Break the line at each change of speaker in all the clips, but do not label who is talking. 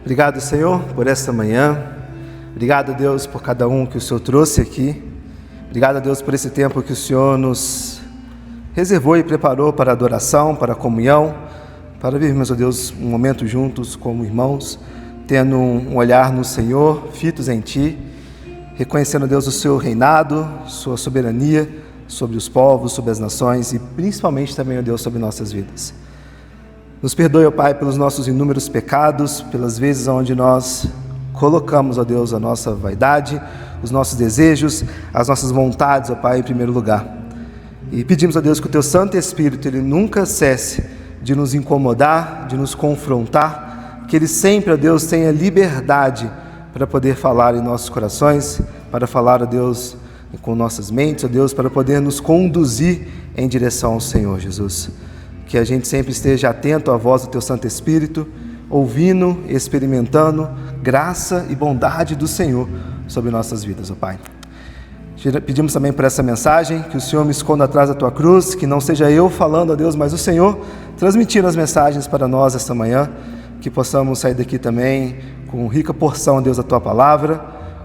Obrigado, Senhor, por esta manhã. Obrigado, Deus, por cada um que o Senhor trouxe aqui. Obrigado, Deus, por esse tempo que o Senhor nos reservou e preparou para adoração, para comunhão, para vivermos, ó Deus, um momento juntos como irmãos, tendo um olhar no Senhor, fitos em Ti, reconhecendo, Deus, o Seu reinado, Sua soberania sobre os povos, sobre as nações e principalmente também, ó Deus, sobre nossas vidas. Nos perdoe, ó Pai, pelos nossos inúmeros pecados, pelas vezes onde nós colocamos, ó Deus, a nossa vaidade, os nossos desejos, as nossas vontades, ó Pai, em primeiro lugar. E pedimos, ó Deus, que o Teu Santo Espírito, Ele nunca cesse de nos incomodar, de nos confrontar, que Ele sempre, ó Deus, tenha liberdade para poder falar em nossos corações, para falar, ó Deus, com nossas mentes, ó Deus, para poder nos conduzir em direção ao Senhor Jesus. Que a gente sempre esteja atento à voz do Teu Santo Espírito, ouvindo, experimentando graça e bondade do Senhor sobre nossas vidas, ó Pai. Pedimos também por essa mensagem, que o Senhor me esconda atrás da Tua cruz, que não seja eu falando, ó Deus, mas o Senhor transmitindo as mensagens para nós esta manhã, que possamos sair daqui também com rica porção, ó Deus, da Tua palavra,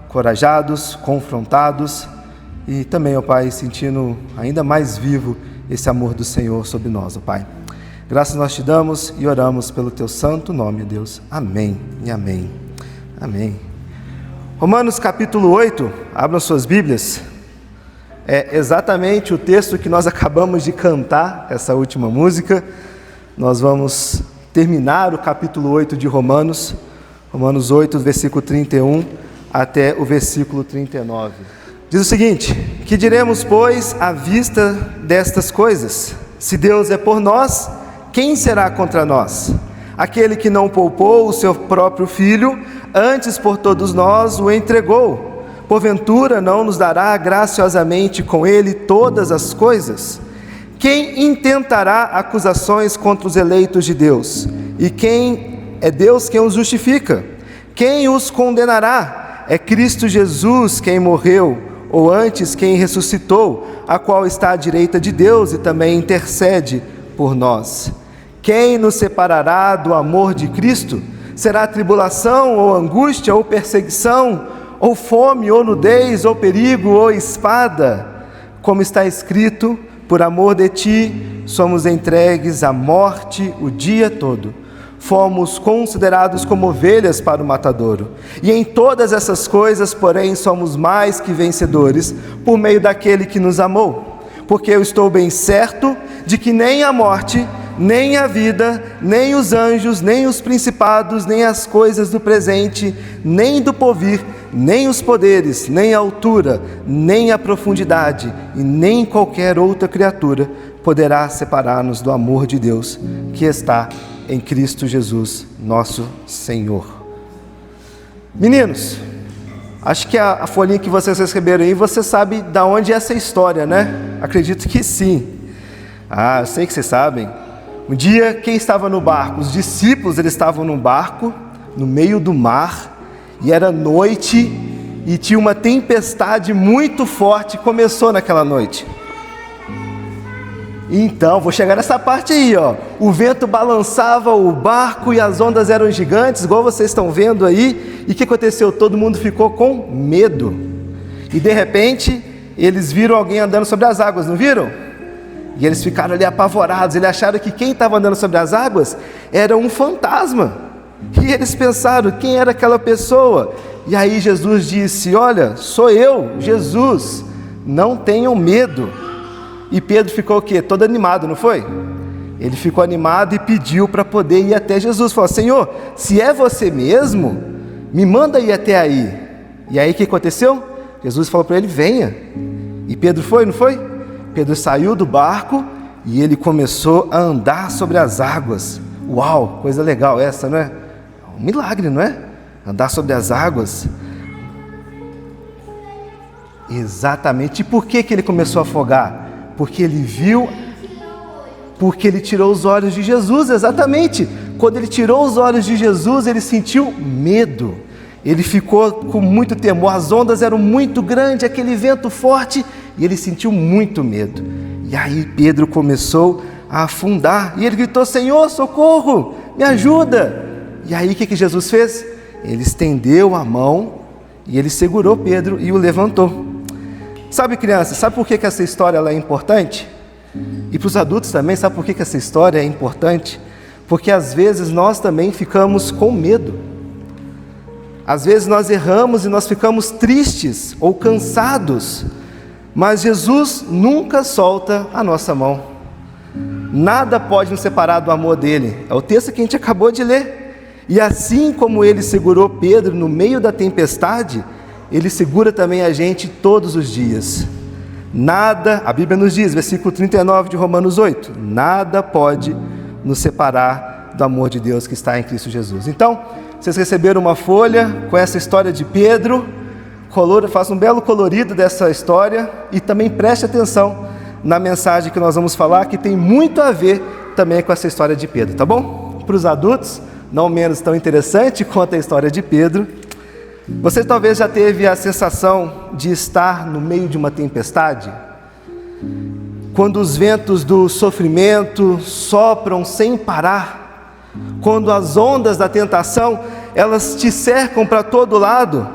corajados, confrontados e também, ó Pai, sentindo ainda mais vivo esse amor do Senhor sobre nós, ó Pai. Graças nós Te damos e oramos pelo Teu santo nome, Deus. Amém e amém. Amém. Romanos capítulo 8, abram suas Bíblias. É exatamente o texto que nós acabamos de cantar, essa última música. Nós vamos terminar o capítulo 8 de Romanos, Romanos 8, versículo 31 até o versículo 39. Diz o seguinte: que diremos, pois, à vista destas coisas? Se Deus é por nós, quem será contra nós? Aquele que não poupou o seu próprio Filho, antes por todos nós o entregou. Porventura não nos dará graciosamente com ele todas as coisas? Quem intentará acusações contra os eleitos de Deus? E quem é Deus quem os justifica? Quem os condenará? É Cristo Jesus quem morreu, ou antes quem ressuscitou, a qual está à direita de Deus e também intercede por nós. Quem nos separará do amor de Cristo? Será tribulação, ou angústia, ou perseguição, ou fome, ou nudez, ou perigo, ou espada? Como está escrito: por amor de Ti somos entregues à morte o dia todo. Fomos considerados como ovelhas para o matadouro. E em todas essas coisas, porém, somos mais que vencedores, por meio daquele que nos amou. Porque eu estou bem certo de que nem a morte, nem a vida, nem os anjos, nem os principados, nem as coisas do presente, nem do porvir, nem os poderes, nem a altura, nem a profundidade, e nem qualquer outra criatura poderá separar-nos do amor de Deus, que está em Cristo Jesus, nosso Senhor. Meninos, acho que a folhinha que vocês receberam aí, você sabe de onde é essa história, né? Acredito que sim. Eu sei que vocês sabem. Um dia, quem estava no barco? Os discípulos, eles estavam num barco, no meio do mar, e era noite, e tinha uma tempestade muito forte, começou naquela noite. Então, vou chegar nessa parte aí, ó. O vento balançava o barco e as ondas eram gigantes, igual vocês estão vendo aí. E o que aconteceu? Todo mundo ficou com medo. E de repente, eles viram alguém andando sobre as águas, não viram? E eles ficaram ali apavorados. Eles acharam que quem estava andando sobre as águas era um fantasma. E eles pensaram, quem era aquela pessoa? E aí Jesus disse: olha, sou eu, Jesus, não tenham medo. E Pedro ficou o quê? Todo animado, não foi? Ele ficou animado e pediu para poder ir até Jesus. Falou: Senhor, se é você mesmo, me manda ir até aí. E aí o que aconteceu? Jesus falou para ele: venha. E Pedro foi, não foi? Pedro saiu do barco e ele começou a andar sobre as águas. Uau, coisa legal essa, não é? Um milagre, não é? Andar sobre as águas. Exatamente. E por que ele começou a afogar? Porque ele viu, porque ele tirou os olhos de Jesus, exatamente. Quando ele tirou os olhos de Jesus, ele sentiu medo. Ele ficou com muito temor, as ondas eram muito grandes, aquele vento forte, e ele sentiu muito medo. E aí Pedro começou a afundar, e ele gritou: Senhor, socorro, me ajuda. E aí o que Jesus fez? Ele estendeu a mão e ele segurou Pedro e o levantou. Sabe, crianças, sabe por que essa história ela é importante? E para os adultos também, sabe por que essa história é importante? Porque às vezes nós também ficamos com medo. Às vezes nós erramos e nós ficamos tristes ou cansados, mas Jesus nunca solta a nossa mão. Nada pode nos separar do amor dele. É o texto que a gente acabou de ler. E assim como ele segurou Pedro no meio da tempestade, ele segura também a gente todos os dias. Nada, a Bíblia nos diz, versículo 39 de Romanos 8, nada pode nos separar do amor de Deus que está em Cristo Jesus. Então, vocês receberam uma folha com essa história de Pedro, faça um belo colorido dessa história e também preste atenção na mensagem que nós vamos falar, que tem muito a ver também com essa história de Pedro, tá bom? Para os adultos, não menos tão interessante quanto a história de Pedro, você talvez já teve a sensação de estar no meio de uma tempestade? Quando os ventos do sofrimento sopram sem parar, quando as ondas da tentação, elas te cercam para todo lado,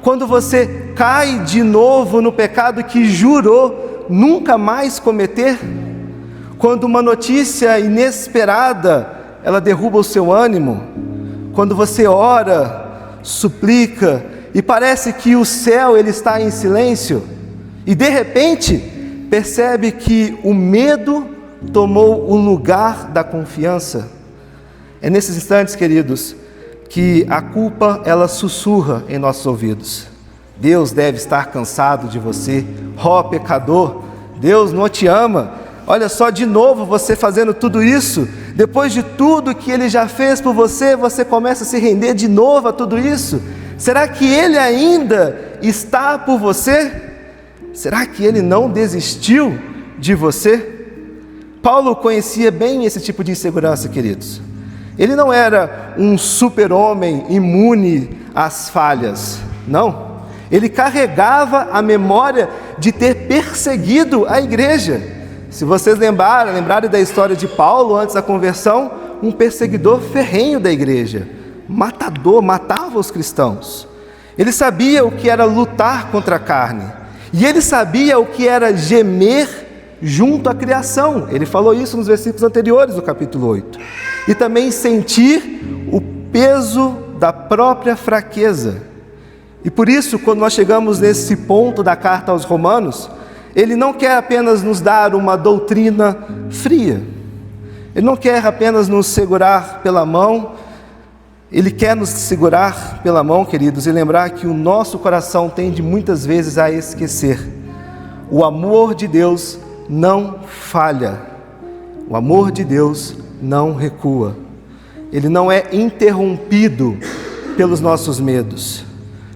quando você cai de novo no pecado que jurou nunca mais cometer, quando uma notícia inesperada, ela derruba o seu ânimo, quando você ora, suplica, e parece que o céu ele está em silêncio, e de repente percebe que o medo tomou o lugar da confiança. É nesses instantes, queridos, que a culpa ela sussurra em nossos ouvidos. Deus deve estar cansado de você, ó pecador, Deus não te ama. Olha só, de novo você fazendo tudo isso, depois de tudo que Ele já fez por você, você começa a se render de novo a tudo isso? Será que Ele ainda está por você? Será que Ele não desistiu de você? Paulo conhecia bem esse tipo de insegurança, queridos. Ele não era um super-homem imune às falhas, não. Ele carregava a memória de ter perseguido a igreja. Se vocês lembrarem da história de Paulo antes da conversão, um perseguidor ferrenho da igreja, matador, matava os cristãos. Ele sabia o que era lutar contra a carne, e ele sabia o que era gemer junto à criação. Ele falou isso nos versículos anteriores do capítulo 8. E também sentir o peso da própria fraqueza. E por isso, quando nós chegamos nesse ponto da carta aos Romanos, ele não quer apenas nos dar uma doutrina fria, ele não quer apenas nos segurar pela mão, ele quer nos segurar pela mão, queridos, e lembrar que o nosso coração tende muitas vezes a esquecer. O amor de Deus não falha, o amor de Deus não recua, ele não é interrompido pelos nossos medos,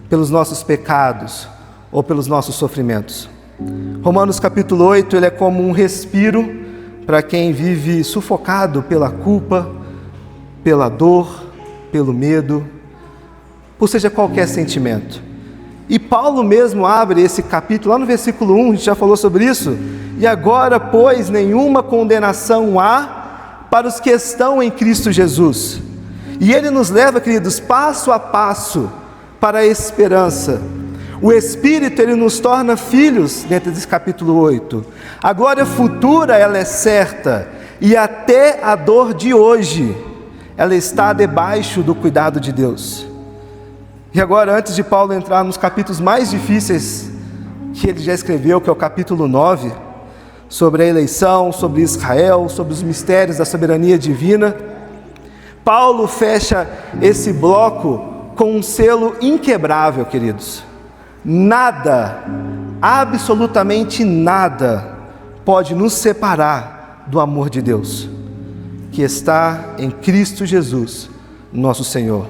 pelos nossos pecados ou pelos nossos sofrimentos. Romanos capítulo 8, ele é como um respiro para quem vive sufocado pela culpa, pela dor, pelo medo, por seja qualquer sentimento. E Paulo mesmo abre esse capítulo, lá no versículo 1, a gente já falou sobre isso. E agora, pois, nenhuma condenação há para os que estão em Cristo Jesus. E ele nos leva, queridos, passo a passo para a esperança. O Espírito, ele nos torna filhos dentro desse capítulo 8. A glória futura, ela é certa, e até a dor de hoje, ela está debaixo do cuidado de Deus. E agora, antes de Paulo entrar nos capítulos mais difíceis que ele já escreveu, que é o capítulo 9, sobre a eleição, sobre Israel, sobre os mistérios da soberania divina, Paulo fecha esse bloco com um selo inquebrável, queridos. Nada, absolutamente nada, pode nos separar do amor de Deus, que está em Cristo Jesus, nosso Senhor.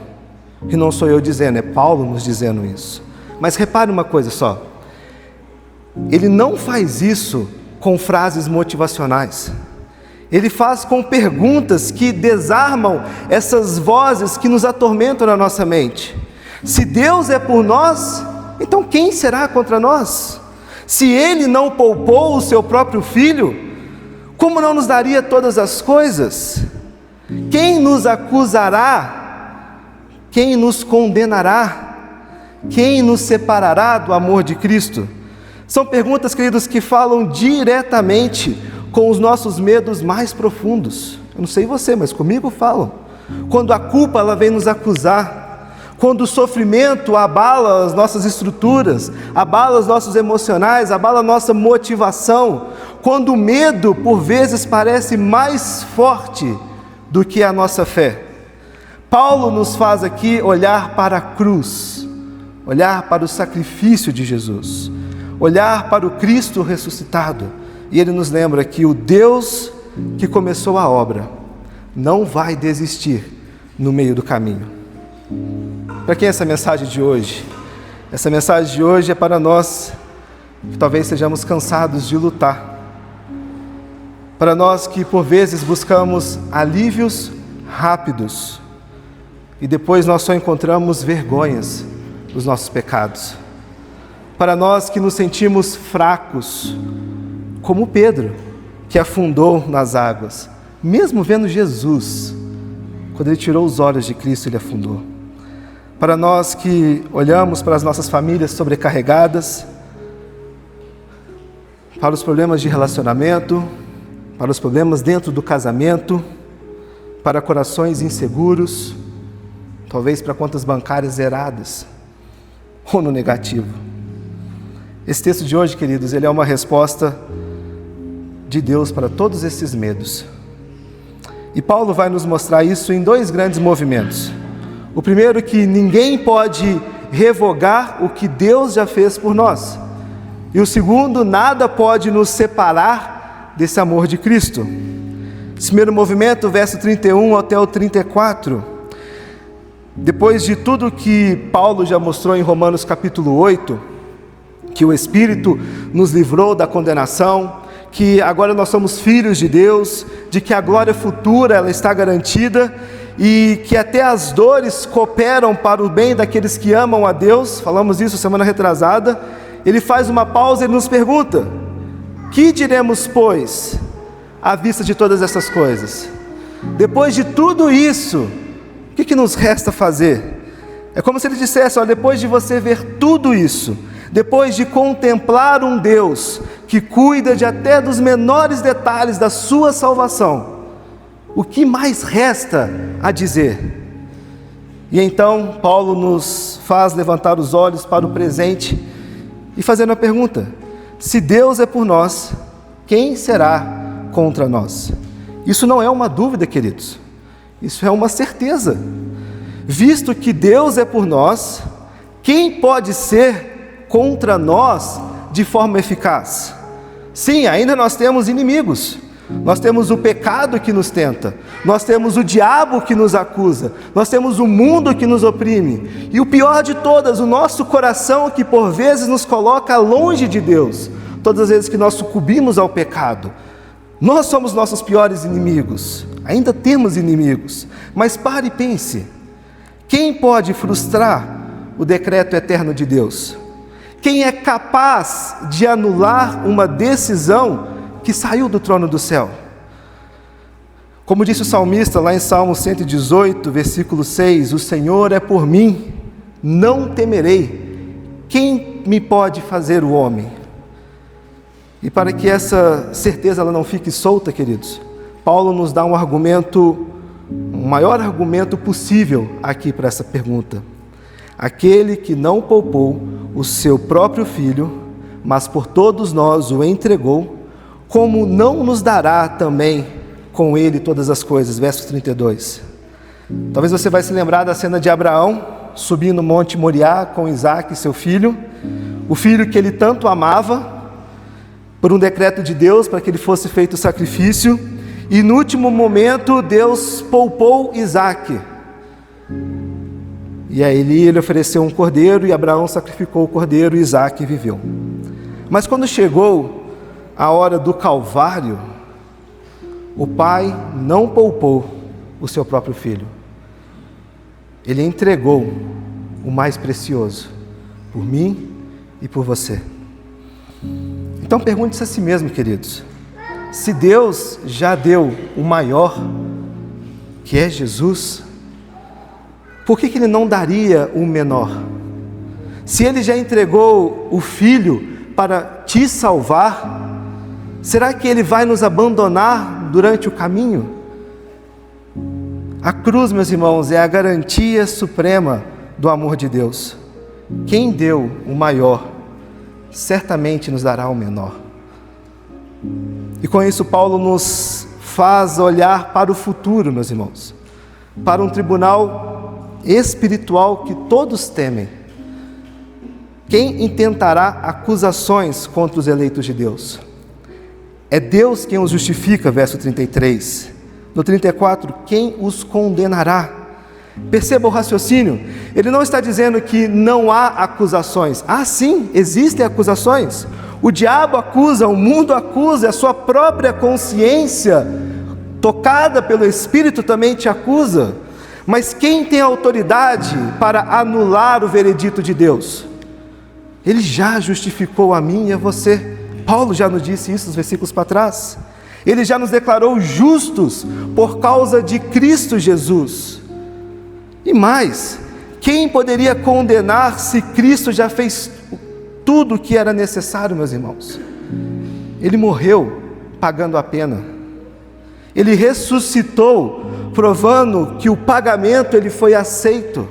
Que não sou eu dizendo, é Paulo nos dizendo isso. Mas repare uma coisa só, ele não faz isso com frases motivacionais, ele faz com perguntas que desarmam essas vozes que nos atormentam na nossa mente. Se Deus é por nós, então quem será contra nós? Se Ele não poupou o seu próprio Filho, como não nos daria todas as coisas? Quem nos acusará Quem nos condenará? Quem nos separará do amor de Cristo? São perguntas, queridos, que falam diretamente com os nossos medos mais profundos. Eu não sei você, mas comigo falam. Quando a culpa ela vem nos acusar, quando o sofrimento abala as nossas estruturas, abala os nossos emocionais, abala a nossa motivação, quando o medo por vezes parece mais forte do que a nossa fé. Paulo nos faz aqui olhar para a cruz, olhar para o sacrifício de Jesus, olhar para o Cristo ressuscitado, e ele nos lembra que o Deus que começou a obra não vai desistir no meio do caminho. Para quem é essa mensagem de hoje? Essa mensagem de hoje é para nós que talvez sejamos cansados de lutar, para nós que por vezes buscamos alívios rápidos e depois nós só encontramos vergonhas dos nossos pecados, para nós que nos sentimos fracos, como Pedro, que afundou nas águas, mesmo vendo Jesus, quando ele tirou os olhos de Cristo, ele afundou. Para nós que olhamos para as nossas famílias sobrecarregadas, para os problemas de relacionamento, para os problemas dentro do casamento, para corações inseguros, talvez para contas bancárias zeradas, ou no negativo. Esse texto de hoje, queridos, ele é uma resposta de Deus para todos esses medos. E Paulo vai nos mostrar isso em dois grandes movimentos. O primeiro, que ninguém pode revogar o que Deus já fez por nós. E o segundo, nada pode nos separar desse amor de Cristo. Esse primeiro movimento, verso 31 até o 34. Depois de tudo que Paulo já mostrou em Romanos capítulo 8, que o Espírito nos livrou da condenação, que agora nós somos filhos de Deus, de que a glória futura ela está garantida e que até as dores cooperam para o bem daqueles que amam a Deus, falamos isso semana retrasada. Ele faz uma pausa e nos pergunta: que diremos, pois, à vista de todas essas coisas? Depois de tudo isso, o que nos resta fazer? É como se ele dissesse: olha, depois de você ver tudo isso, depois de contemplar um Deus que cuida de até dos menores detalhes da sua salvação, o que mais resta a dizer? E então Paulo nos faz levantar os olhos para o presente e fazendo a pergunta: se Deus é por nós, quem será contra nós? Isso não é uma dúvida, queridos, isso é uma certeza. Visto que Deus é por nós, quem pode ser contra nós de forma eficaz? Sim, ainda nós temos inimigos. Nós temos o pecado que nos tenta, nós temos o diabo que nos acusa, nós temos o mundo que nos oprime, e o pior de todas, o nosso coração que por vezes nos coloca longe de Deus, todas as vezes que nós sucumbimos ao pecado. Nós somos nossos piores inimigos, ainda temos inimigos, mas pare e pense: quem pode frustrar o decreto eterno de Deus? Quem é capaz de anular uma decisão que saiu do trono do céu? Como disse o salmista lá em Salmo 118, versículo 6, o Senhor é por mim, não temerei. Quem me pode fazer o homem? E para que essa certeza ela não fique solta, queridos, Paulo nos dá um argumento, o maior argumento possível aqui para essa pergunta. Aquele que não poupou o seu próprio filho, mas por todos nós o entregou, como não nos dará também com ele todas as coisas? Verso 32. Talvez você vai se lembrar da cena de Abraão subindo no Monte Moriá com Isaque, seu filho, o filho que ele tanto amava, por um decreto de Deus para que ele fosse feito o sacrifício, e no último momento Deus poupou Isaque. E aí ele ofereceu um cordeiro e Abraão sacrificou o cordeiro e Isaque viveu. Mas quando chegou a hora do Calvário, o pai não poupou o seu próprio filho. Ele entregou o mais precioso por mim e por você. Então pergunte-se a si mesmo, queridos: se Deus já deu o maior, que é Jesus, por que Ele não daria o menor? Se Ele já entregou o Filho para te salvar, será que Ele vai nos abandonar durante o caminho? A cruz, meus irmãos, é a garantia suprema do amor de Deus. Quem deu o maior, certamente nos dará o menor. E com isso Paulo nos faz olhar para o futuro, meus irmãos, para um tribunal espiritual que todos temem. Quem intentará acusações contra os eleitos de Deus? É Deus quem os justifica, verso 33. No 34, quem os condenará? Perceba o raciocínio. Ele não está dizendo que não há acusações. Ah, sim, existem acusações. O diabo acusa, o mundo acusa, a sua própria consciência, tocada pelo Espírito, também te acusa. Mas quem tem autoridade para anular o veredito de Deus? Ele já justificou a mim e a você. Paulo já nos disse isso nos versículos para trás. Ele já nos declarou justos por causa de Cristo Jesus. E mais, quem poderia condenar se Cristo já fez tudo o que era necessário, meus irmãos? Ele morreu pagando a pena. Ele ressuscitou, provando que o pagamento ele foi aceito.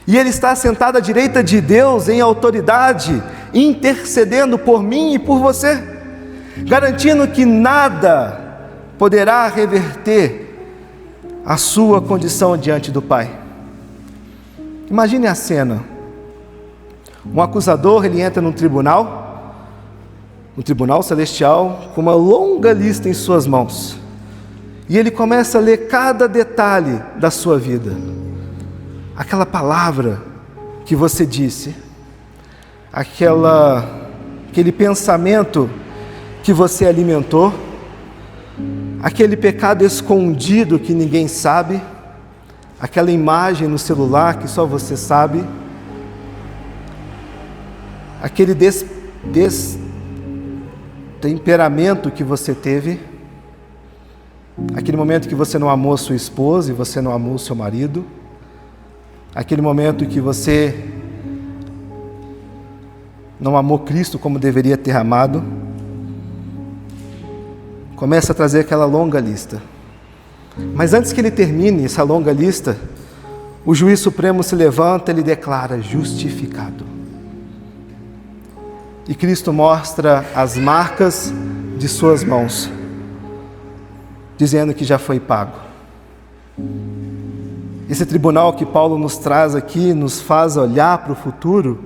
E Ele está sentado à direita de Deus em autoridade, intercedendo por mim e por você, garantindo que nada poderá reverter a sua condição diante do Pai. Imagine a cena. Um acusador, ele entra no tribunal celestial, com uma longa lista em suas mãos. E ele começa a ler cada detalhe da sua vida. Aquela palavra que você disse, aquele pensamento que você alimentou, aquele pecado escondido que ninguém sabe, aquela imagem no celular que só você sabe, aquele destemperamento que você teve, aquele momento que você não amou sua esposa e você não amou seu marido, aquele momento que você não amou Cristo como deveria ter amado. Começa a trazer aquela longa lista. Mas antes que ele termine essa longa lista, o juiz supremo se levanta e ele declara: justificado. E Cristo mostra as marcas de suas mãos, dizendo que já foi pago. Esse tribunal que Paulo nos traz aqui, nos faz olhar para o futuro.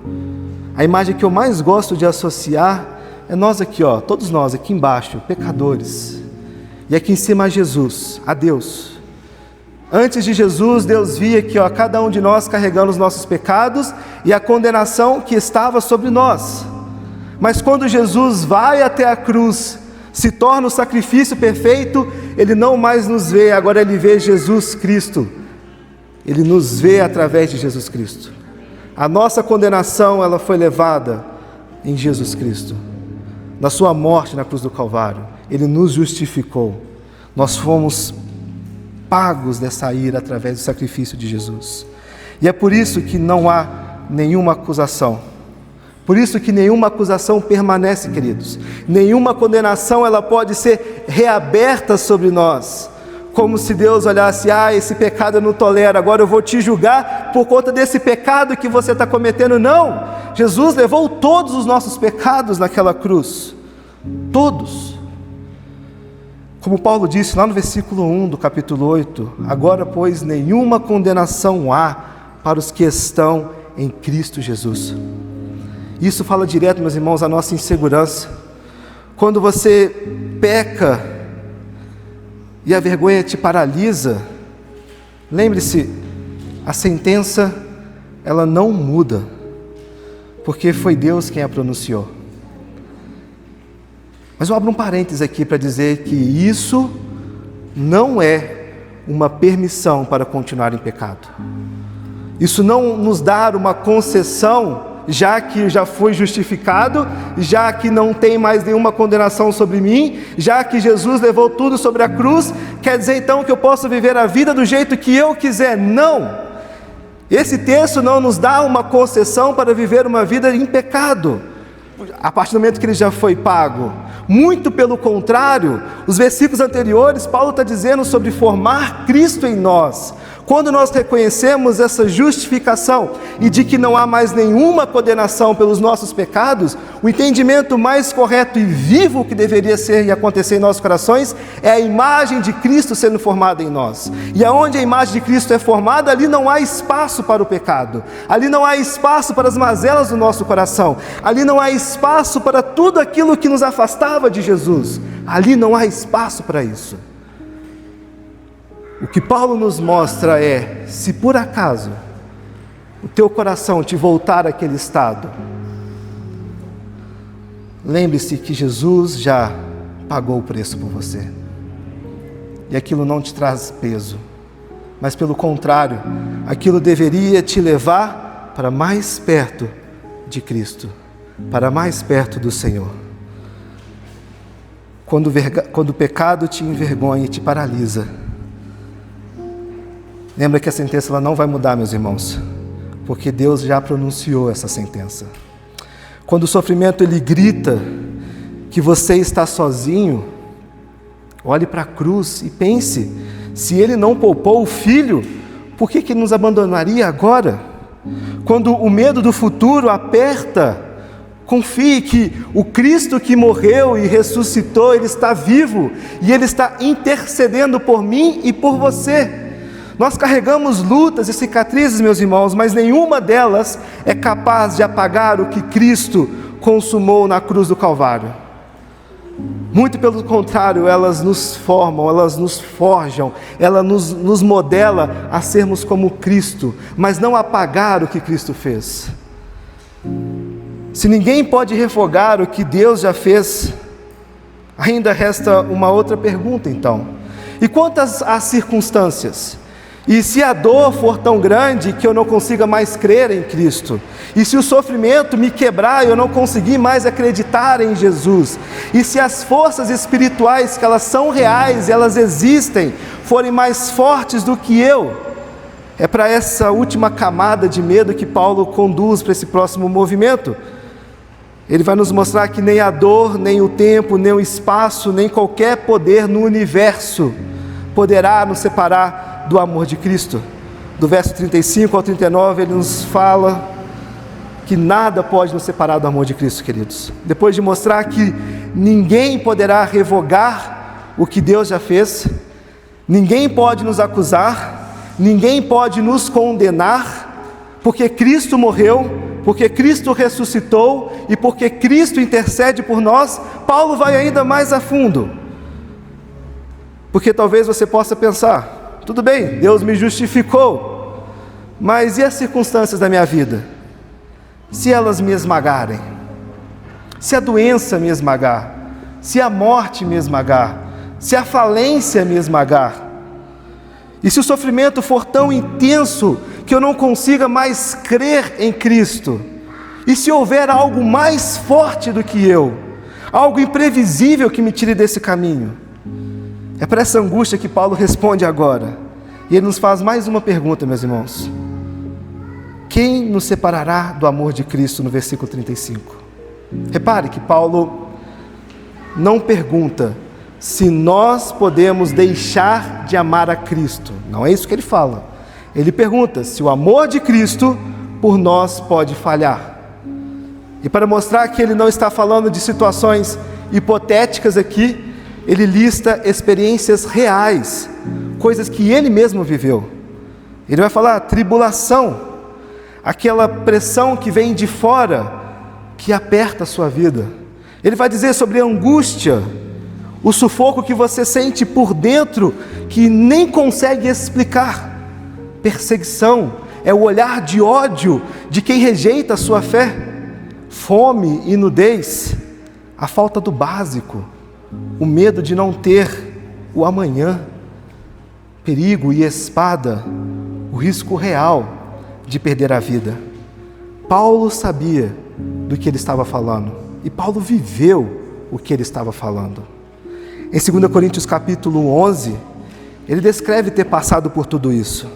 A imagem que eu mais gosto de associar é nós aqui, todos nós aqui embaixo, pecadores. E aqui em cima a Jesus, a Deus. Antes de Jesus, Deus via que cada um de nós carregando os nossos pecados e a condenação que estava sobre nós. Mas quando Jesus vai até a cruz, se torna o sacrifício perfeito, Ele não mais nos vê, agora Ele vê Jesus Cristo. Ele nos vê através de Jesus Cristo. A nossa condenação, ela foi levada em Jesus Cristo. Na sua morte na cruz do Calvário, Ele nos justificou. Nós fomos pagos dessa ira através do sacrifício de Jesus. E é por isso que não há nenhuma acusação. Por isso que nenhuma acusação permanece, queridos. Nenhuma condenação ela pode ser reaberta sobre nós. Como se Deus olhasse: esse pecado eu não tolero, agora eu vou te julgar por conta desse pecado que você está cometendo. Não! Jesus levou todos os nossos pecados naquela cruz. Todos. Como Paulo disse lá no versículo 1 do capítulo 8, agora, pois, nenhuma condenação há para os que estão em Cristo Jesus. Isso fala direto, meus irmãos, à nossa insegurança. Quando você peca e a vergonha te paralisa, lembre-se, a sentença, ela não muda, porque foi Deus quem a pronunciou. Mas eu abro um parênteses aqui para dizer que isso não é uma permissão para continuar em pecado. Isso não nos dá uma concessão, já que já fui justificado, já que não tem mais nenhuma condenação sobre mim, já que Jesus levou tudo sobre a cruz, quer dizer então que eu posso viver a vida do jeito que eu quiser. Não! Esse texto não nos dá uma concessão para viver uma vida em pecado, a partir do momento que ele já foi pago. Muito pelo contrário, os versículos anteriores, Paulo está dizendo sobre formar Cristo em nós. Quando nós reconhecemos essa justificação e de que não há mais nenhuma condenação pelos nossos pecados, o entendimento mais correto e vivo que deveria ser e acontecer em nossos corações é a imagem de Cristo sendo formada em nós. E aonde a imagem de Cristo é formada, ali não há espaço para o pecado, ali não há espaço para as mazelas do nosso coração, ali não há espaço para tudo aquilo que nos afastava de Jesus, ali não há espaço para isso. O que Paulo nos mostra é, se por acaso o teu coração te voltar àquele estado, lembre-se que Jesus já pagou o preço por você. E aquilo não te traz peso, mas pelo contrário, aquilo deveria te levar para mais perto de Cristo, para mais perto do Senhor. Quando o pecado te envergonha e te paralisa, lembra que a sentença ela não vai mudar, meus irmãos, porque Deus já pronunciou essa sentença. Quando o sofrimento ele grita que você está sozinho, olhe para a cruz e pense, se Ele não poupou o Filho, por que Ele nos abandonaria agora? Quando o medo do futuro aperta, confie que o Cristo que morreu e ressuscitou, Ele está vivo e Ele está intercedendo por mim e por você. Nós carregamos lutas e cicatrizes, meus irmãos, mas nenhuma delas é capaz de apagar o que Cristo consumou na cruz do Calvário. Muito pelo contrário, elas nos formam, elas nos forjam, ela nos modela a sermos como Cristo, mas não apagar o que Cristo fez. Se ninguém pode refogar o que Deus já fez, ainda resta uma outra pergunta então. E quantas às circunstâncias? E se a dor for tão grande que eu não consiga mais crer em Cristo? E se o sofrimento me quebrar e eu não conseguir mais acreditar em Jesus? E se as forças espirituais, que elas são reais, elas existem, forem mais fortes do que eu? É para essa última camada de medo que Paulo conduz para esse próximo movimento. Ele vai nos mostrar que nem a dor, nem o tempo, nem o espaço, nem qualquer poder no universo poderá nos separar do amor de Cristo. Do verso 35 ao 39, ele nos fala que nada pode nos separar do amor de Cristo, queridos. Depois de mostrar que ninguém poderá revogar o que Deus já fez, ninguém pode nos acusar, ninguém pode nos condenar, porque Cristo morreu, porque Cristo ressuscitou e porque Cristo intercede por nós. Paulo vai ainda mais a fundo, porque talvez você possa pensar, tudo bem, Deus me justificou, mas e as circunstâncias da minha vida? Se elas me esmagarem, se a doença me esmagar, se a morte me esmagar, se a falência me esmagar, e se o sofrimento for tão intenso que eu não consiga mais crer em Cristo, e se houver algo mais forte do que eu, algo imprevisível que me tire desse caminho, é para essa angústia que Paulo responde agora. E ele nos faz mais uma pergunta, meus irmãos. Quem nos separará do amor de Cristo, no versículo 35? Repare que Paulo não pergunta se nós podemos deixar de amar a Cristo. Não é isso que ele fala. Ele pergunta se o amor de Cristo por nós pode falhar. E para mostrar que ele não está falando de situações hipotéticas aqui, ele lista experiências reais, coisas que ele mesmo viveu. Ele vai falar tribulação, aquela pressão que vem de fora, que aperta a sua vida. Ele vai dizer sobre a angústia, o sufoco que você sente por dentro, que nem consegue explicar. Perseguição, é o olhar de ódio de quem rejeita a sua fé. Fome e nudez, a falta do básico, o medo de não ter o amanhã, perigo e espada, o risco real de perder a vida. Paulo sabia do que ele estava falando, e Paulo viveu o que ele estava falando. Em 2 Coríntios capítulo 11, ele descreve ter passado por tudo isso.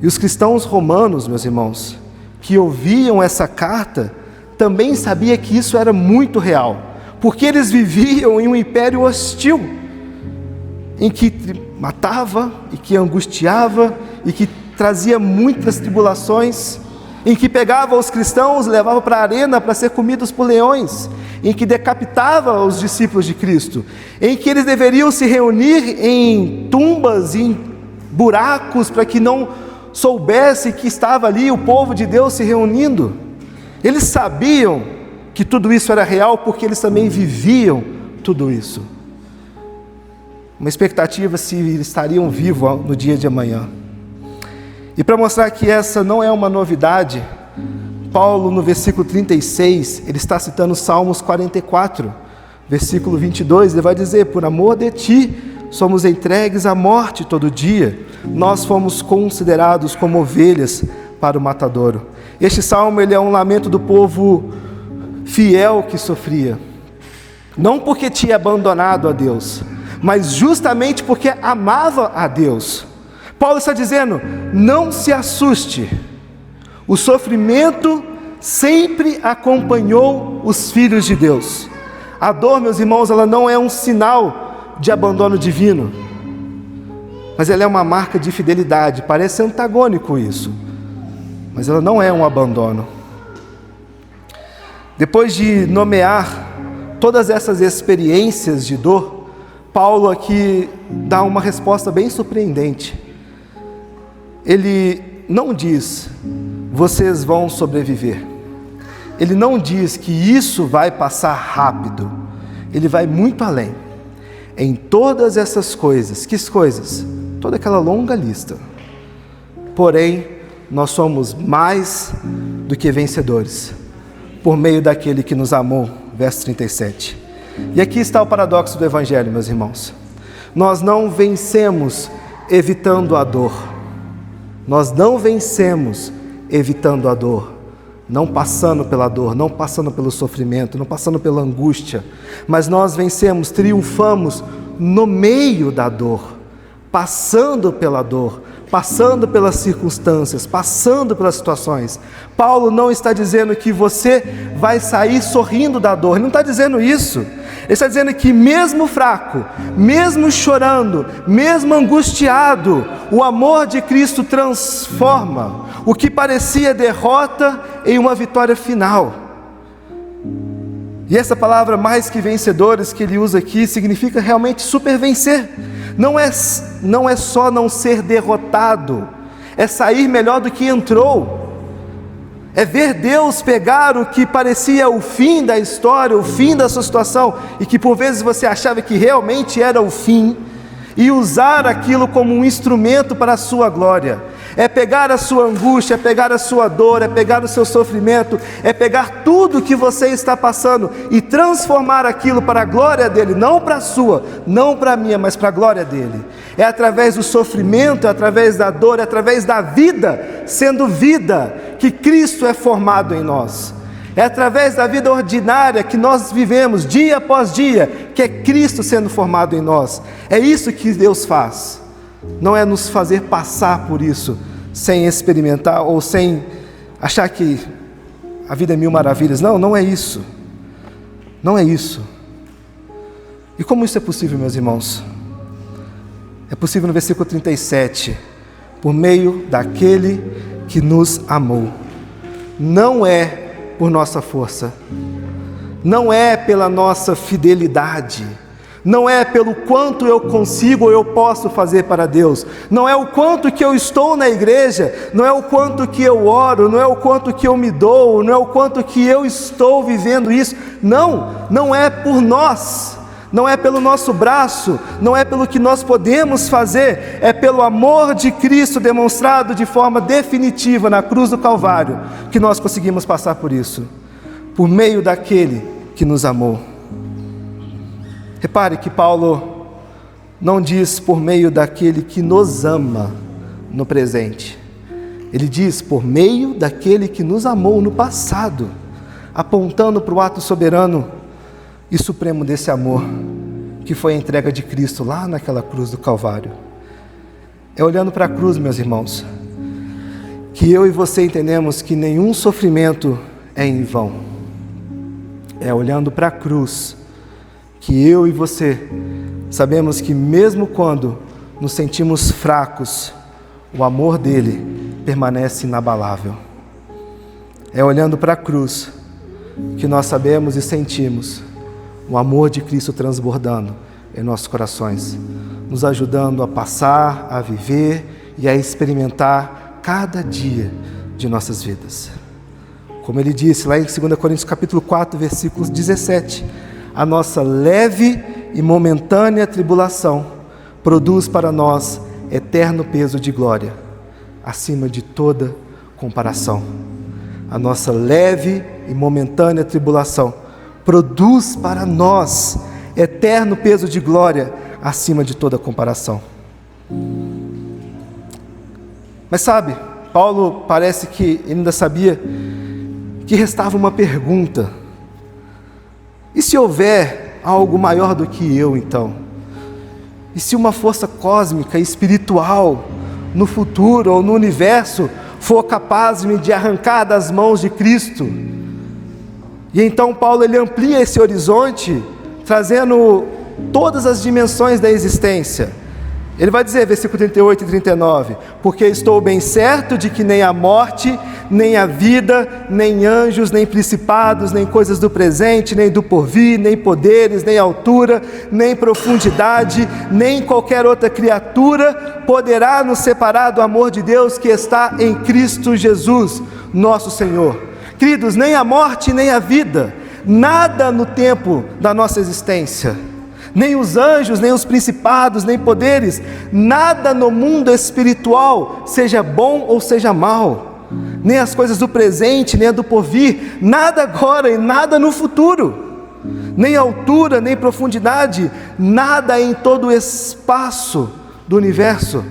E os cristãos romanos, meus irmãos, que ouviam essa carta, também sabiam que isso era muito real, porque eles viviam em um império hostil, em que matava, e que angustiava, e que trazia muitas tribulações, em que pegava os cristãos, levava para a arena para ser comidos por leões, em que decapitava os discípulos de Cristo, em que eles deveriam se reunir em tumbas, em buracos, para que não soubesse que estava ali o povo de Deus se reunindo. Eles sabiam que tudo isso era real, porque eles também viviam tudo isso. Uma expectativa se eles estariam vivos no dia de amanhã. E para mostrar que essa não é uma novidade, Paulo, no versículo 36, ele está citando Salmos 44, versículo 22, ele vai dizer: por amor de ti, somos entregues à morte todo dia, nós fomos considerados como ovelhas para o matadouro. Este salmo, ele é um lamento do povo fiel que sofria, não porque tinha abandonado a Deus, mas justamente porque amava a Deus. Paulo está dizendo: não se assuste, o sofrimento sempre acompanhou os filhos de Deus. A dor, meus irmãos, ela não é um sinal de abandono divino, mas ela é uma marca de fidelidade. Parece antagônico isso, mas ela não é um abandono. Depois de nomear todas essas experiências de dor, Paulo aqui dá uma resposta bem surpreendente. Ele não diz: vocês vão sobreviver. Ele não diz que isso vai passar rápido. Ele vai muito além. Em todas essas coisas, que coisas? Toda aquela longa lista. Porém, nós somos mais do que vencedores, por meio daquele que nos amou. Verso 37. E aqui está o paradoxo do Evangelho, meus irmãos. Nós não vencemos evitando a dor. Nós não vencemos evitando a dor, não passando pela dor, não passando pelo sofrimento, não passando pela angústia, mas nós vencemos, triunfamos no meio da dor, passando pela dor, passando pelas circunstâncias, passando pelas situações. Paulo não está dizendo que você vai sair sorrindo da dor, ele não está dizendo isso. Ele está dizendo que mesmo fraco, mesmo chorando, mesmo angustiado, o amor de Cristo transforma o que parecia derrota em uma vitória final. E essa palavra mais que vencedores que ele usa aqui significa realmente supervencer. Não é só não ser derrotado, é sair melhor do que entrou. É ver Deus pegar o que parecia o fim da história, o fim da sua situação, e que por vezes você achava que realmente era o fim, e usar aquilo como um instrumento para a sua glória. É pegar a sua angústia, é pegar a sua dor, é pegar o seu sofrimento, é pegar tudo que você está passando e transformar aquilo para a glória dele, não para a sua, não para a minha, mas para a glória dele. É através do sofrimento, é através da dor, é através da vida, sendo vida, que Cristo é formado em nós. É através da vida ordinária que nós vivemos dia após dia, que é Cristo sendo formado em nós. É isso que Deus faz. Não é nos fazer passar por isso sem experimentar ou sem achar que a vida é mil maravilhas. Não, não é isso. Não é isso. E como isso é possível, meus irmãos? É possível no versículo 37, por meio daquele que nos amou. Não é por nossa força, não é pela nossa fidelidade, não é pelo quanto eu consigo ou eu posso fazer para Deus, não é o quanto que eu estou na igreja, não é o quanto que eu oro, não é o quanto que eu me dou, não é o quanto que eu estou vivendo isso. Não é por nós, não é pelo nosso braço, não é pelo que nós podemos fazer, é pelo amor de Cristo demonstrado de forma definitiva na cruz do Calvário, que nós conseguimos passar por isso, por meio daquele que nos amou. Repare que Paulo não diz por meio daquele que nos ama no presente, ele diz por meio daquele que nos amou no passado, apontando para o ato soberano e supremo desse amor, que foi a entrega de Cristo lá naquela cruz do Calvário. É olhando para a cruz, meus irmãos, que eu e você entendemos que nenhum sofrimento é em vão. É olhando para a cruz que eu e você sabemos que mesmo quando nos sentimos fracos, o amor dele permanece inabalável. É olhando para a cruz que nós sabemos e sentimos o amor de Cristo transbordando em nossos corações, nos ajudando a passar, a viver e a experimentar cada dia de nossas vidas. Como ele disse lá em 2 Coríntios capítulo 4, versículos 17, a nossa leve e momentânea tribulação produz para nós eterno peso de glória, acima de toda comparação. A nossa leve e momentânea tribulação produz para nós eterno peso de glória, acima de toda comparação. Mas sabe, Paulo parece que ainda sabia que restava uma pergunta. E se houver algo maior do que eu, então? E se uma força cósmica, espiritual, no futuro ou no universo, for capaz de me arrancar das mãos de Cristo? E então Paulo ele amplia esse horizonte, trazendo todas as dimensões da existência. Ele vai dizer, versículo 38 e 39, porque estou bem certo de que nem a morte, nem a vida, nem anjos, nem principados, nem coisas do presente, nem do porvir, nem poderes, nem altura, nem profundidade, nem qualquer outra criatura poderá nos separar do amor de Deus que está em Cristo Jesus, nosso Senhor. Queridos, nem a morte, nem a vida, nada no tempo da nossa existência, nem os anjos, nem os principados, nem poderes, nada no mundo espiritual, seja bom ou seja mal, nem as coisas do presente, nem a do porvir, nada agora e nada no futuro, nem altura, nem profundidade, nada em todo o espaço do universo,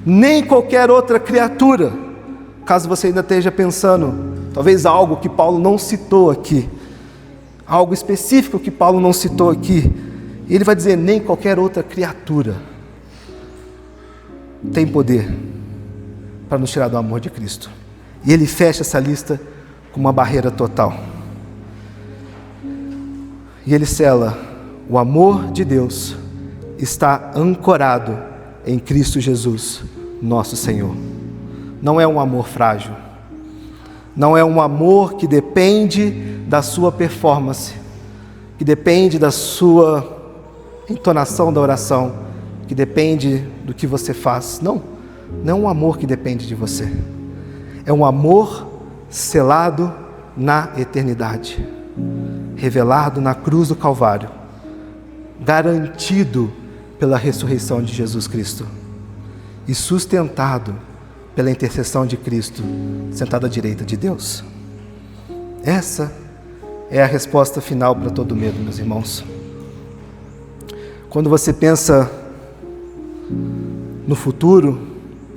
nem qualquer outra criatura. Caso você ainda esteja pensando, talvez algo que Paulo não citou aqui, algo específico que Paulo não citou aqui, e ele vai dizer, nem qualquer outra criatura tem poder para nos tirar do amor de Cristo. E ele fecha essa lista com uma barreira total. E ele sela, o amor de Deus está ancorado em Cristo Jesus, nosso Senhor. Não é um amor frágil, não é um amor que depende da sua performance, que depende da sua entonação da oração, que depende do que você faz. Não é um amor que depende de você. É um amor selado na eternidade, revelado na cruz do Calvário, garantido pela ressurreição de Jesus Cristo e sustentado pela intercessão de Cristo, sentado à direita de Deus. Essa é a resposta final para todo medo, meus irmãos. Quando você pensa no futuro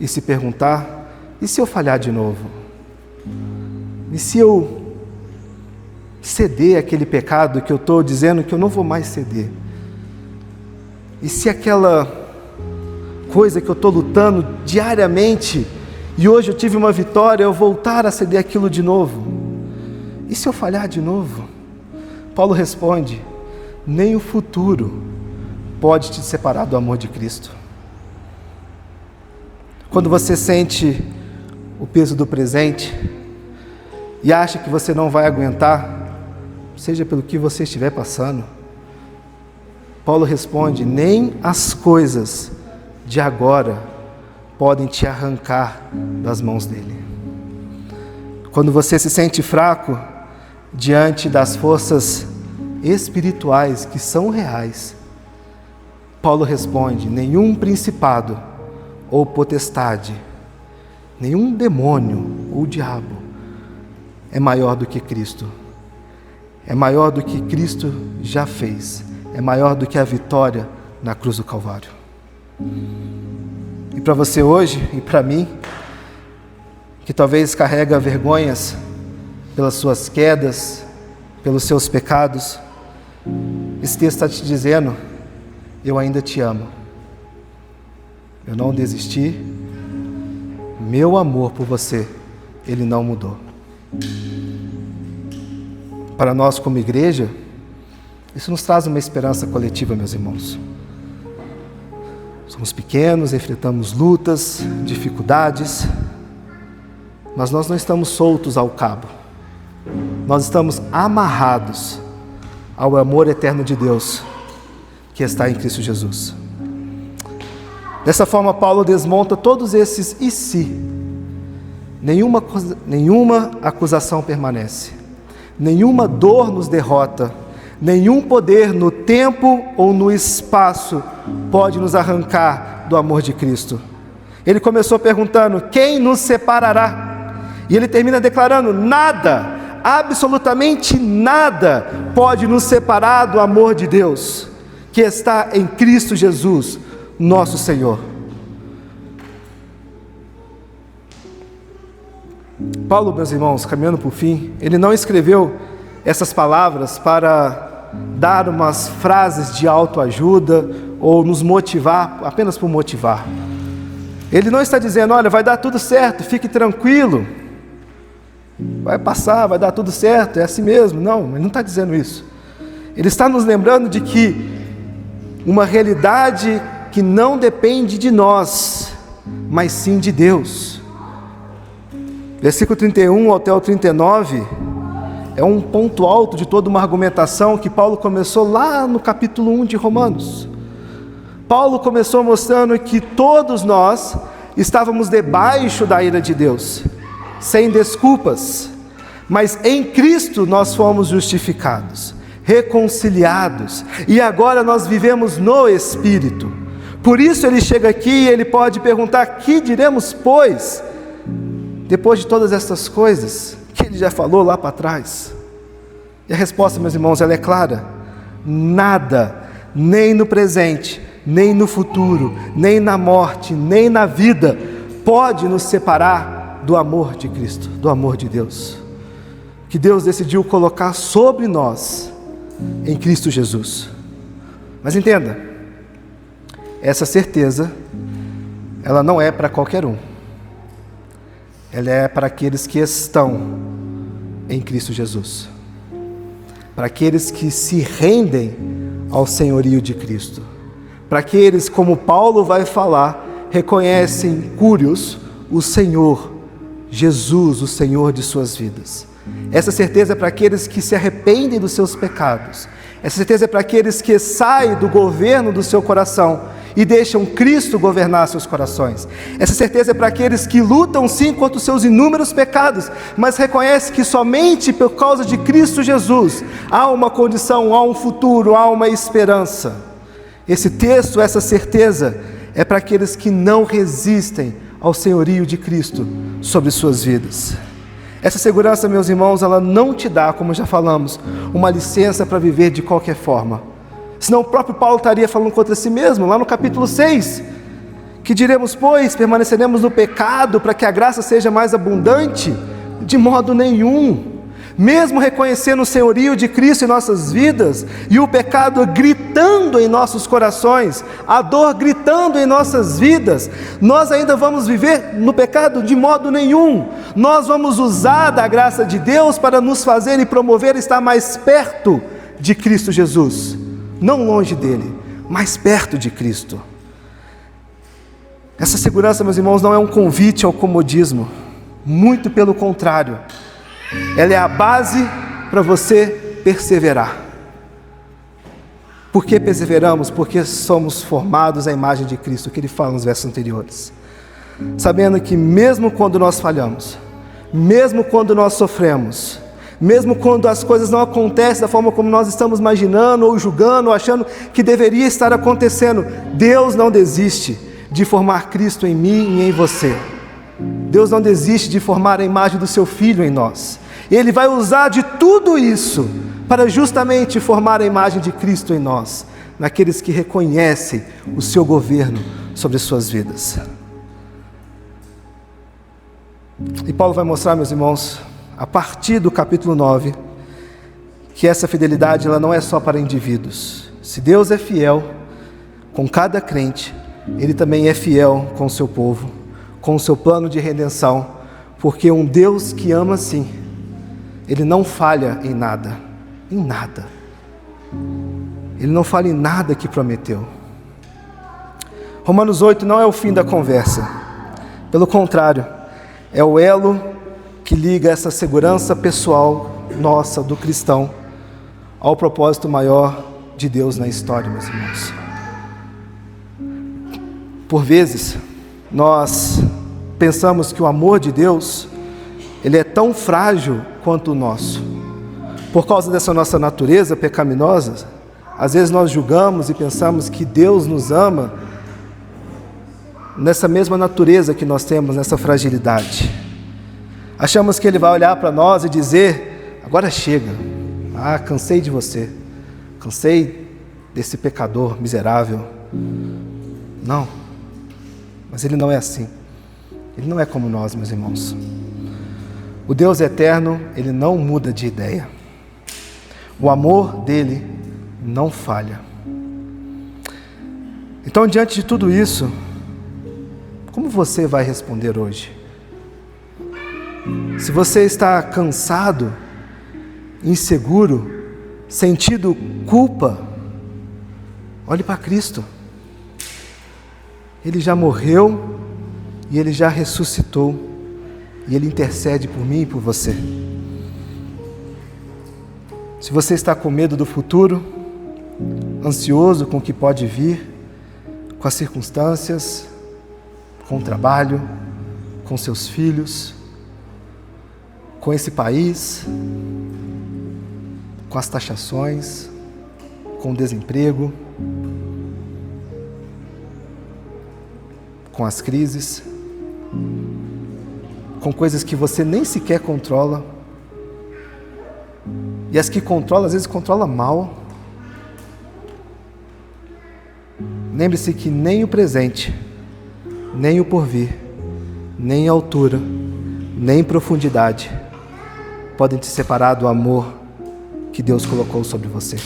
e se perguntar, e se eu falhar de novo? E se eu ceder àquele pecado que eu estou dizendo que eu não vou mais ceder? E se aquela coisa que eu estou lutando diariamente, e hoje eu tive uma vitória, eu voltar a ceder aquilo de novo? E se eu falhar de novo? Paulo responde, nem o futuro pode te separar do amor de Cristo. Quando você sente o peso do presente e acha que você não vai aguentar, seja pelo que você estiver passando, Paulo responde, nem as coisas de agora podem te arrancar das mãos dele. Quando você se sente fraco diante das forças espirituais que são reais, Paulo responde, nenhum principado ou potestade, nenhum demônio ou diabo é maior do que Cristo. É maior do que Cristo já fez. É maior do que a vitória na cruz do Calvário. E para você hoje, e para mim, que talvez carrega vergonhas pelas suas quedas, pelos seus pecados, esse texto está te dizendo, eu ainda te amo. Eu não desisti, meu amor por você, ele não mudou. Para nós como igreja, isso nos traz uma esperança coletiva, meus irmãos. Somos pequenos, enfrentamos lutas, dificuldades, mas nós não estamos soltos ao cabo. Nós estamos amarrados ao amor eterno de Deus, que está em Cristo Jesus. Dessa forma, Paulo desmonta todos esses e se. Nenhuma acusação permanece, nenhuma dor nos derrota, nenhum poder no tempo ou no espaço pode nos arrancar do amor de Cristo. Ele começou perguntando: quem nos separará? E ele termina declarando: nada, absolutamente nada pode nos separar do amor de Deus, que está em Cristo Jesus, nosso Senhor. Paulo, meus irmãos, caminhando para o fim, ele não escreveu essas palavras para dar umas frases de autoajuda ou nos motivar, apenas por motivar. Ele não está dizendo: olha, vai dar tudo certo, fique tranquilo, vai passar, vai dar tudo certo, é assim mesmo. Não, ele não está dizendo isso. Ele está nos lembrando de que uma realidade que não depende de nós, mas sim de Deus. Versículo 31 até o 39 é um ponto alto de toda uma argumentação que Paulo começou lá no capítulo 1 de Romanos. Paulo começou mostrando que todos nós estávamos debaixo da ira de Deus, sem desculpas, mas em Cristo nós fomos justificados, reconciliados, e agora nós vivemos no Espírito. Por isso ele chega aqui e ele pode perguntar: que diremos, pois, depois de todas essas coisas que ele já falou lá para trás? E a resposta, meus irmãos, ela é clara: nada, nem no presente, nem no futuro, nem na morte, nem na vida, pode nos separar do amor de Cristo, do amor de Deus, que Deus decidiu colocar sobre nós em Cristo Jesus. Mas entenda, essa certeza, ela não é para qualquer um. Ela é para aqueles que estão em Cristo Jesus, para aqueles que se rendem ao senhorio de Cristo, para aqueles, como Paulo vai falar, reconhecem curios o Senhor Jesus, o Senhor de suas vidas. Essa certeza é para aqueles que se arrependem dos seus pecados. Essa certeza é para aqueles que saem do governo do seu coração e deixam Cristo governar seus corações. Essa certeza é para aqueles que lutam sim contra os seus inúmeros pecados, mas reconhecem que somente por causa de Cristo Jesus há uma condição, há um futuro, há uma esperança. Esse texto, essa certeza, é para aqueles que não resistem ao senhorio de Cristo sobre suas vidas. Essa segurança, meus irmãos, ela não te dá, como já falamos, uma licença para viver de qualquer forma. Senão o próprio Paulo estaria falando contra si mesmo, lá no capítulo 6. Que diremos, pois, permaneceremos no pecado para que a graça seja mais abundante? De modo nenhum. Mesmo reconhecendo o senhorio de Cristo em nossas vidas, e o pecado gritando em nossos corações, a dor gritando em nossas vidas, nós ainda vamos viver no pecado? De modo nenhum. Nós vamos usar da graça de Deus para nos fazer e promover estar mais perto de Cristo Jesus. Não longe dele, mas perto de Cristo. Essa segurança, meus irmãos, não é um convite ao comodismo. Muito pelo contrário. Ela é a base para você perseverar. Por que perseveramos? Porque somos formados à imagem de Cristo, que ele fala nos versos anteriores. Sabendo que mesmo quando nós falhamos, mesmo quando nós sofremos, mesmo quando as coisas não acontecem da forma como nós estamos imaginando, ou julgando, ou achando que deveria estar acontecendo, Deus não desiste de formar Cristo em mim e em você. Deus não desiste de formar a imagem do seu Filho em nós. Ele vai usar de tudo isso para justamente formar a imagem de Cristo em nós, naqueles que reconhecem o seu governo sobre suas vidas. E Paulo vai mostrar, meus irmãos, a partir do capítulo 9, que essa fidelidade ela não é só para indivíduos. Se Deus é fiel com cada crente, Ele também é fiel com o seu povo, com o seu plano de redenção, porque um Deus que ama sim, Ele não falha em nada, em nada. Ele não falha em nada que prometeu. Romanos 8 não é o fim da conversa, pelo contrário, é o elo que liga essa segurança pessoal nossa, do cristão, ao propósito maior de Deus na história, meus irmãos. Por vezes, nós pensamos que o amor de Deus, ele é tão frágil quanto o nosso. Por causa dessa nossa natureza pecaminosa, às vezes nós julgamos e pensamos que Deus nos ama nessa mesma natureza que nós temos, nessa fragilidade. Achamos que Ele vai olhar para nós e dizer: agora chega, cansei de você, cansei desse pecador miserável. Não, mas Ele não é assim. Ele não é como nós, meus irmãos. O Deus eterno, Ele não muda de ideia. O amor dEle não falha. Então, diante de tudo isso, como você vai responder hoje? Se você está cansado, inseguro, sentindo culpa, olhe para Cristo. Ele já morreu e Ele já ressuscitou, e Ele intercede por mim e por você. Se você está com medo do futuro, ansioso com o que pode vir, com as circunstâncias, com o trabalho, com seus filhos, com esse país, com as taxações, com o desemprego, com as crises, com coisas que você nem sequer controla, e as que controla, às vezes controla mal. Lembre-se que nem o presente, nem o porvir, nem a altura, nem profundidade podem te separar do amor que Deus colocou sobre você.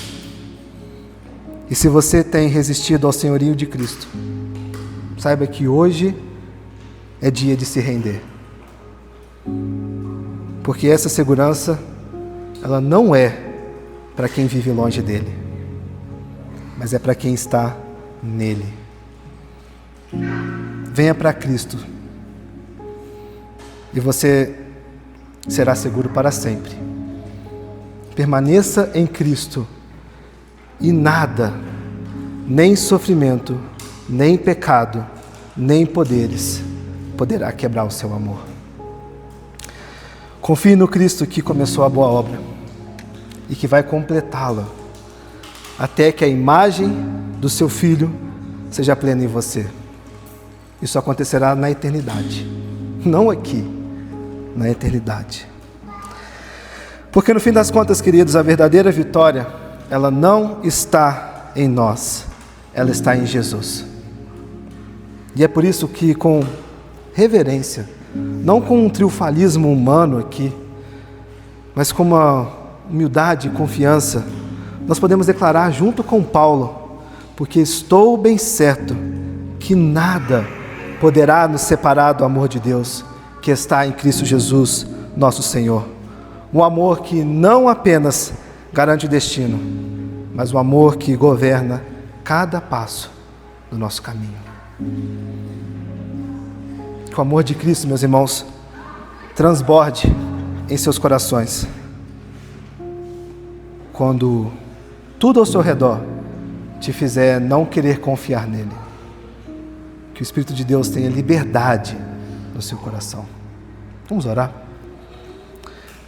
E se você tem resistido ao senhorio de Cristo, saiba que hoje é dia de se render. Porque essa segurança, ela não é para quem vive longe dele, mas é para quem está nele. Venha para Cristo e você será seguro para sempre. Permaneça em Cristo e nada, nem sofrimento, nem pecado, nem poderes poderá quebrar o seu amor. Confie no Cristo que começou a boa obra e que vai completá-la até que a imagem do seu Filho seja plena em você. Isso acontecerá na eternidade, não aqui, na eternidade. Porque no fim das contas, queridos, a verdadeira vitória, ela não está em nós, ela está em Jesus. E é por isso que, com reverência, não com um triunfalismo humano aqui, mas com uma humildade e confiança, nós podemos declarar junto com Paulo: porque estou bem certo que nada poderá nos separar do amor de Deus que está em Cristo Jesus, nosso Senhor. Um amor que não apenas garante o destino, mas um amor que governa cada passo do nosso caminho. Que o amor de Cristo, meus irmãos, transborde em seus corações quando tudo ao seu redor te fizer não querer confiar nele. Que o Espírito de Deus tenha liberdade no seu coração. Vamos orar?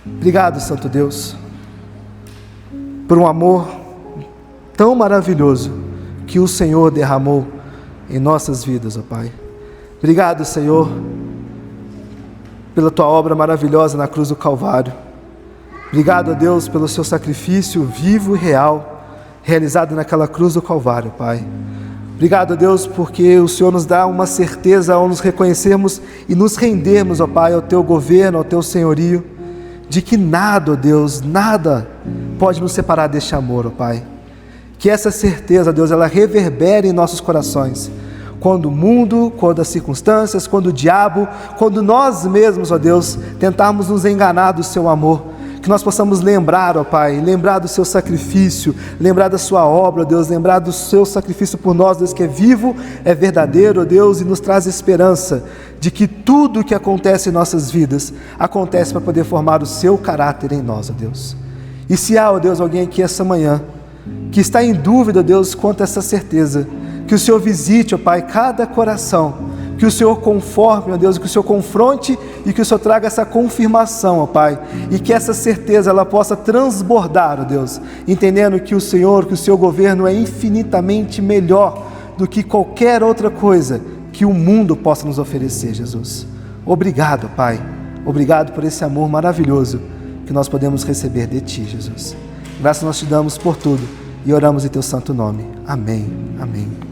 Obrigado, Santo Deus, por um amor tão maravilhoso que o Senhor derramou em nossas vidas, ó Pai. Obrigado, Senhor, pela Tua obra maravilhosa na cruz do Calvário. Obrigado, ó Deus, pelo Seu sacrifício vivo e real, realizado naquela cruz do Calvário, Pai. Obrigado, ó Deus, porque o Senhor nos dá uma certeza ao nos reconhecermos e nos rendermos, ó Pai, ao Teu governo, ao Teu senhorio, de que nada, ó Deus, nada pode nos separar deste amor, ó Pai. Que essa certeza, ó Deus, ela reverbere em nossos corações, quando o mundo, quando as circunstâncias, quando o diabo, quando nós mesmos, ó Deus, tentarmos nos enganar do seu amor, que nós possamos lembrar, ó Pai, lembrar do seu sacrifício, lembrar da sua obra, ó Deus, lembrar do seu sacrifício por nós, Deus, que é vivo, é verdadeiro, ó Deus, e nos traz esperança de que tudo o que acontece em nossas vidas, acontece para poder formar o seu caráter em nós, ó Deus. E se há, ó Deus, alguém aqui essa manhã, que está em dúvida, ó Deus, quanto a essa certeza, que o Senhor visite, ó Pai, cada coração, que o Senhor conforme, ó Deus, que o Senhor confronte e que o Senhor traga essa confirmação, ó Pai, e que essa certeza ela possa transbordar, ó Deus, entendendo que o Senhor, que o seu governo é infinitamente melhor do que qualquer outra coisa que o mundo possa nos oferecer, Jesus. Obrigado, Pai, obrigado por esse amor maravilhoso que nós podemos receber de Ti, Jesus. Graças nós te damos por tudo e oramos em Teu santo nome. Amém, amém.